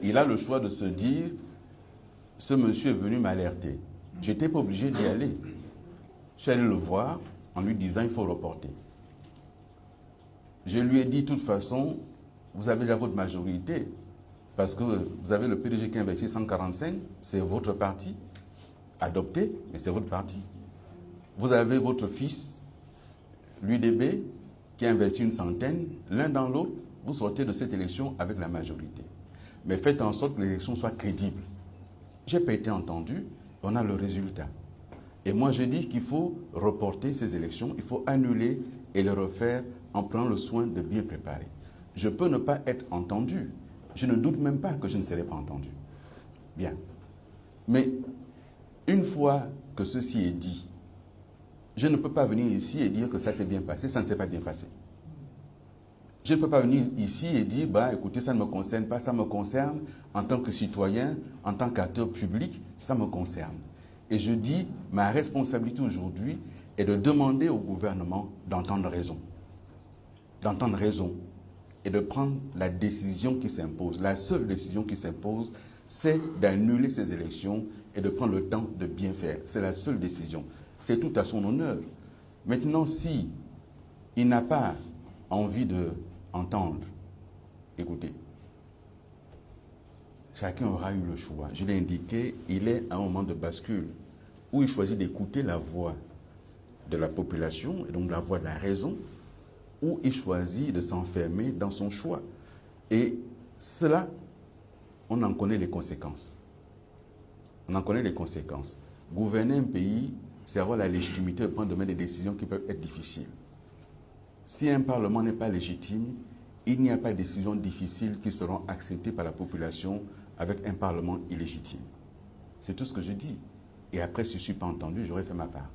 il a le choix de se dire, ce monsieur est venu m'alerter. Je n'étais pas obligé d'y aller. Je suis allé le voir en lui disant, il faut reporter. Je lui ai dit, de toute façon, vous avez déjà votre majorité, parce que vous avez le PDG qui a investi 145, c'est votre parti, adopté, mais c'est votre parti. Vous avez votre fils, l'UDB, qui a investi une centaine, l'un dans l'autre, vous sortez de cette élection avec la majorité. Mais faites en sorte que l'élection soit crédible. Je n'ai pas été entendu, on a le résultat. Et moi, je dis qu'il faut reporter ces élections, il faut annuler et les refaire en prenant le soin de bien préparer. Je peux ne pas être entendu. Je ne doute même pas que je ne serai pas entendu. Bien. Mais une fois que ceci est dit, je ne peux pas venir ici et dire que ça s'est bien passé, ça ne s'est pas bien passé. Je ne peux pas venir ici et dire, bah, écoutez, ça ne me concerne pas, ça me concerne en tant que citoyen, en tant qu'acteur public, ça me concerne. Et je dis, ma responsabilité aujourd'hui est de demander au gouvernement d'entendre raison. D'entendre raison et de prendre la décision qui s'impose. La seule décision qui s'impose, c'est d'annuler ces élections et de prendre le temps de bien faire. C'est la seule décision. C'est tout à son honneur. Maintenant, si il n'a pas envie d'entendre, écoutez, chacun aura eu le choix. Je l'ai indiqué, il est à un moment de bascule où il choisit d'écouter la voix de la population, et donc la voix de la raison, ou il choisit de s'enfermer dans son choix. Et cela, on en connaît les conséquences. On en connaît les conséquences. Gouverner un pays, c'est avoir la légitimité de prendre demain des décisions qui peuvent être difficiles. Si un Parlement n'est pas légitime, il n'y a pas de décisions difficiles qui seront acceptées par la population avec un Parlement illégitime. C'est tout ce que je dis. Et après, si je ne suis pas entendu, j'aurais fait ma part.